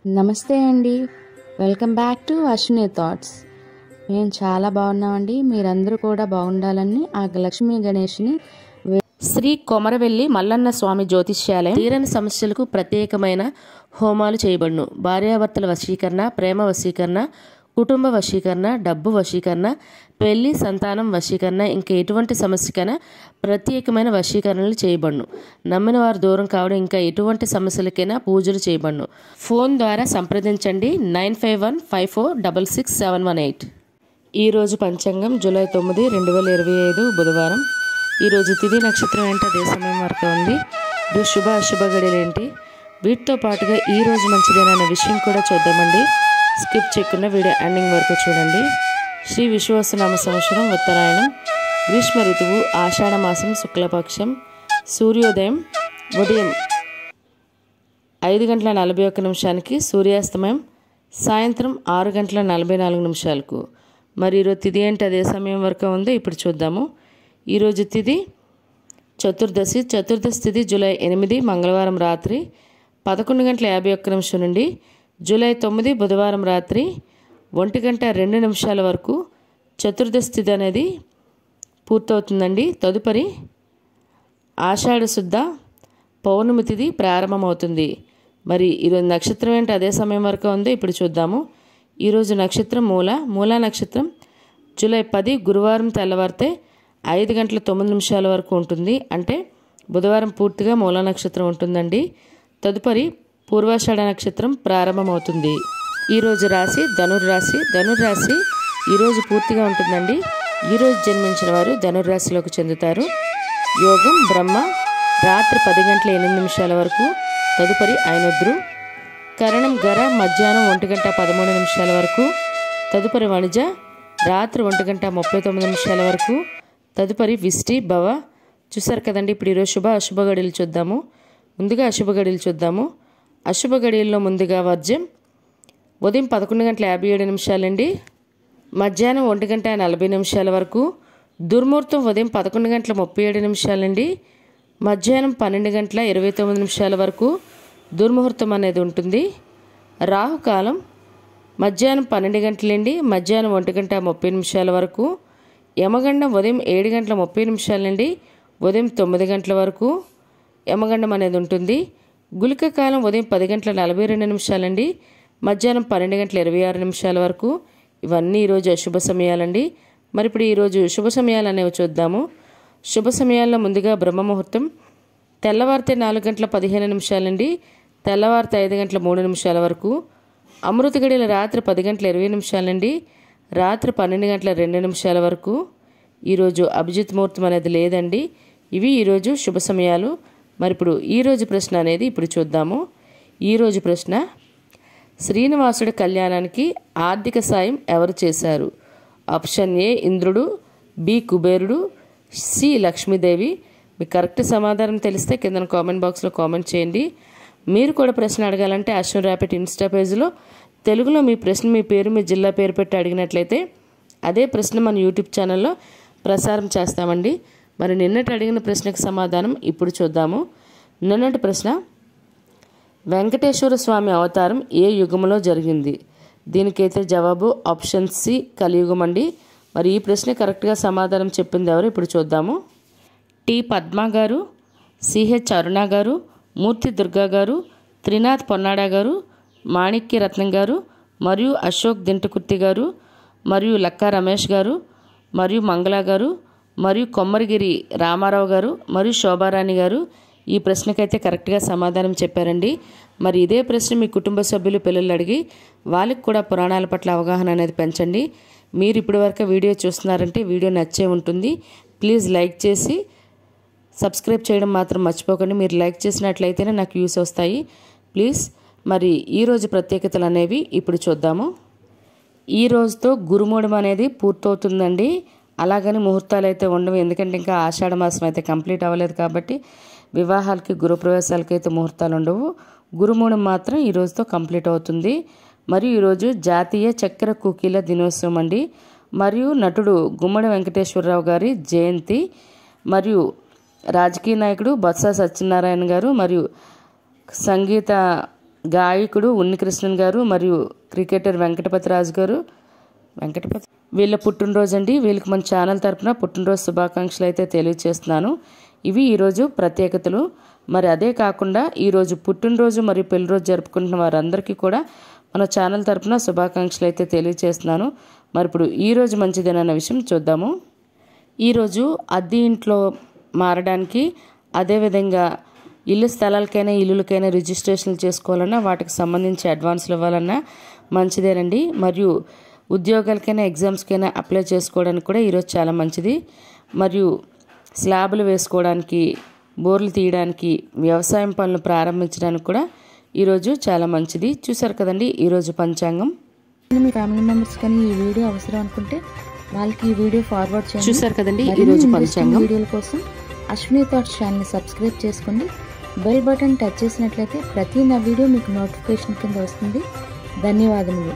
నమస్తే అండి. Welcome back to Ashwini thoughts. మేము చాలా బాగున్నామండి. మీరందరూ కూడా బాగుండాలని ఆ లక్ష్మీ గణేష్ని శ్రీ కొమరవెల్లి మల్లన్న స్వామి జ్యోతిష్యాలయం తీరని సమస్యలకు ప్రత్యేకమైన హోమాలు చేయబడును. భార్యాభర్తల వశీకరణ, ప్రేమ వశీకరణ, కుటుంబ వశీకరణ, డబ్బు వశీకరణ, పెళ్లి, సంతానం వశీకరణ, ఇంకా ఎటువంటి సమస్యకైనా ప్రత్యేకమైన వశీకరణలు చేయబడును. నమ్మిన వారు దూరం కావడం, ఇంకా ఎటువంటి సమస్యలకైనా పూజలు చేయబడును. ఫోన్ ద్వారా సంప్రదించండి 9515466718. ఈరోజు పంచాంగం జూలై 9, 2025 బుధవారం. ఈరోజు తిథి నక్షత్రం ఏంటి, అదే సమయం వరకు ఉంది. ఇది శుభ అశుభ గడియలేంటి, వీటితో పాటుగా ఈరోజు మంచిదేనన్న విషయం కూడా చూద్దామండి. స్కిప్ చేయకుండా వీడియో ఎండింగ్ వరకు చూడండి. శ్రీ విశ్వాసనామ సంవత్సరం ఉత్తరాయణం, గ్రీష్మ ఋతువు, ఆషాఢ మాసం, శుక్లపక్షం, సూర్యోదయం ఉదయం 5:41 సూర్యాస్తమయం సాయంత్రం 6:44. మరి ఈరోజు తిథి ఏంటి, అదే సమయం వరకు ఉందో ఇప్పుడు చూద్దాము. ఈరోజు తిథి చతుర్దశి. చతుర్దశి తిథి జూలై 8 మంగళవారం రాత్రి 11:51 నుండి జూలై 9 బుధవారం రాత్రి 1:02 వరకు చతుర్దశి తిథి అనేది పూర్తవుతుందండి. తదుపరి ఆషాఢ శుద్ధ పౌర్ణమి తిథి ప్రారంభమవుతుంది. మరి ఈరోజు నక్షత్రం ఏంటి, అదే సమయం వరకు ఉందో ఇప్పుడు చూద్దాము. ఈరోజు నక్షత్రం మూలా నక్షత్రం జూలై 10 గురువారం తెల్లవారితే 5:09 వరకు ఉంటుంది. అంటే బుధవారం పూర్తిగా మూలా నక్షత్రం ఉంటుందండి. తదుపరి పూర్వాషాఢ నక్షత్రం ప్రారంభమవుతుంది. ఈరోజు రాశి ధనుర్రాశి. ధనుర్రాశి ఈరోజు పూర్తిగా ఉంటుందండి. ఈరోజు జన్మించిన వారు ధనుర్రాశిలోకి చెందుతారు. యోగం బ్రహ్మ రాత్రి 10:08 వరకు, తదుపరి ఐనొద్రు. కరణం గర మధ్యాహ్నం 1:13 వరకు, తదుపరి వణిజ రాత్రి 1:39 వరకు, తదుపరి విష్టి భవ. చూసారు కదండి. ఇప్పుడు ఈరోజు శుభ అశుభ గడియలు చూద్దాము. ముందుగా అశుభ గడియలు చూద్దాము. అశుభ గడియల్లో ముందుగా వర్జ్యం ఉదయం 11:57 అండి, మధ్యాహ్నం 1:40 వరకు. దుర్ముహూర్తం ఉదయం 11:37 అండి, మధ్యాహ్నం 12:29 వరకు దుర్ముహూర్తం అనేది ఉంటుంది. రాహుకాలం మధ్యాహ్నం 12 గంటలు అండి, మధ్యాహ్నం 1:30 వరకు. యమగండం ఉదయం 7:30 నుండి ఉదయం 9 గంటల వరకు యమగండం అనేది ఉంటుంది. గుళిక కాలం ఉదయం 10:42 అండి, మధ్యాహ్నం 12:26 వరకు. ఇవన్నీ ఈరోజు అశుభ సమయాలండి. మరి ఇప్పుడు ఈరోజు శుభ సమయాలు అనేవి చూద్దాము. శుభ సమయాల్లో ముందుగా బ్రహ్మముహూర్తం తెల్లవారితే 4:15 అండి, తెల్లవారితే 5:03 వరకు. అమృత గడియల రాత్రి 10:20 అండి, రాత్రి 12:02 వరకు. ఈరోజు అభిజిత్ ముహూర్తం అనేది లేదండి. ఇవి ఈరోజు శుభ సమయాలు. మరి ఇప్పుడు ఈరోజు ప్రశ్న అనేది ఇప్పుడు చూద్దాము. ఈరోజు ప్రశ్న, శ్రీనివాసుడి కళ్యాణానికి ఆర్థిక సాయం ఎవరు చేశారు? ఆప్షన్ ఏ ఇంద్రుడు, బి కుబేరుడు, సి లక్ష్మీదేవి. మీకు కరెక్ట్ సమాధానం తెలిస్తే కింద కామెంట్ బాక్స్లో కామెంట్ చేయండి. మీరు కూడా ప్రశ్న అడగాలంటే అశ్విని ర్యాపిడ్ ఇన్స్టా పేజ్లో తెలుగులో మీ ప్రశ్న, మీ పేరు, మీ జిల్లా పేరు పెట్టి అడిగినట్లయితే అదే ప్రశ్న మన యూట్యూబ్ ఛానల్లో ప్రసారం చేస్తామండి. మరి నిన్నటి అడిగిన ప్రశ్నకు సమాధానం ఇప్పుడు చూద్దాము. నిన్నటి ప్రశ్న, వెంకటేశ్వర స్వామి అవతారం ఏ యుగంలో జరిగింది? దీనికైతే జవాబు ఆప్షన్ సి కలియుగం అండి. మరి ఈ ప్రశ్న కరెక్ట్గా సమాధానం చెప్పింది ఎవరు ఇప్పుడు చూద్దాము. టి పద్మ గారు, సిహెచ్ అరుణ గారు, మూర్తి దుర్గా గారు, త్రినాథ్ పొన్నాడా గారు, మాణిక్య రత్నం గారు, మరియు అశోక్ దింటకుర్తి గారు, మరియు లక్కా రమేష్ గారు, మరియు మంగళ గారు, మరియు కొమ్మరిగిరి రామారావు గారు, మరియు శోభారాణి గారు ఈ ప్రశ్నకైతే కరెక్ట్గా సమాధానం చెప్పారండి. మరి ఇదే ప్రశ్న మీ కుటుంబ సభ్యులు, పిల్లలు అడిగి వాళ్ళకి కూడా పురాణాల పట్ల అవగాహన అనేది పెంచండి. మీరు ఇప్పటివరకు వీడియో చూస్తున్నారంటే వీడియో నచ్చే ఉంటుంది. ప్లీజ్ లైక్ చేసి సబ్స్క్రైబ్ చేయడం మాత్రం మర్చిపోకండి. మీరు లైక్ చేసినట్లయితేనే నాకు యూస్ వస్తాయి. ప్లీజ్. మరి ఈరోజు ప్రత్యేకతలు అనేవి ఇప్పుడు చూద్దాము. ఈ రోజుతో గురుమూఢం అనేది పూర్తవుతుందండి. అలాగని ముహూర్తాలు అయితే ఉండవు, ఎందుకంటే ఇంకా ఆషాఢ మాసం అయితే కంప్లీట్ అవ్వలేదు కాబట్టి వివాహాలకి, గృహప్రవేశాలకి అయితే ముహూర్తాలు ఉండవు. గురుమూఢం మాత్రం ఈ రోజుతో కంప్లీట్ అవుతుంది. మరియు ఈరోజు జాతీయ చక్కెర కుకీల దినోత్సవం అండి. మరియు నటుడు గుమ్మడి వెంకటేశ్వరరావు గారి జయంతి, మరియు రాజకీయ నాయకుడు బొత్స సత్యనారాయణ గారు, మరియు సంగీత గాయకుడు ఉన్నికృష్ణన్ గారు మరియు క్రికెటర్ వెంకటపతి రాజు గారు వీళ్ళ పుట్టినరోజు అండి. వీళ్ళకి మన ఛానల్ తరపున పుట్టినరోజు శుభాకాంక్షలు అయితే తెలియజేస్తున్నాను. ఇవి ఈరోజు ప్రత్యేకతలు. మరి అదే కాకుండా ఈరోజు పుట్టినరోజు మరియు పెళ్లిరోజు జరుపుకుంటున్న వారందరికీ కూడా మన ఛానల్ తరపున శుభాకాంక్షలు అయితే తెలియజేస్తున్నాను. మరి ఇప్పుడు ఈరోజు మంచిదేనన్న విషయం చూద్దాము. ఈరోజు అద్దె ఇంట్లో మారడానికి, అదేవిధంగా ఇల్లు స్థలాలకైనా ఇల్లులకైనా రిజిస్ట్రేషన్లు చేసుకోవాలన్నా వాటికి సంబంధించి అడ్వాన్స్లు ఇవ్వాలన్నా మంచిదేనండి. మరియు ఉద్యోగాలకైనా ఎగ్జామ్స్కైనా అప్లై చేసుకోవడానికి కూడా ఈరోజు చాలా మంచిది. మరియు స్లాబులు వేసుకోవడానికి, బోర్లు తీయడానికి, వ్యవసాయం పనులు ప్రారంభించడానికి కూడా ఈరోజు చాలా మంచిది. చూసారు కదండి ఈరోజు పంచాంగం. మీ ఫ్యామిలీ మెంబర్స్ కానీ ఈ వీడియో అవసరం అనుకుంటే వాళ్ళకి ఈ వీడియో ఫార్వర్డ్ చేయండి. చూసారు కదండి ఈరోజు పంచాంగం. వీడియోల కోసం అశ్విని థాట్స్ ఛానల్ని సబ్స్క్రైబ్ చేసుకోండి. బెల్ బటన్ టచ్ చేసినట్లయితే ప్రతి నా వీడియో మీకు నోటిఫికేషన్ కింద వస్తుంది. ధన్యవాదములు.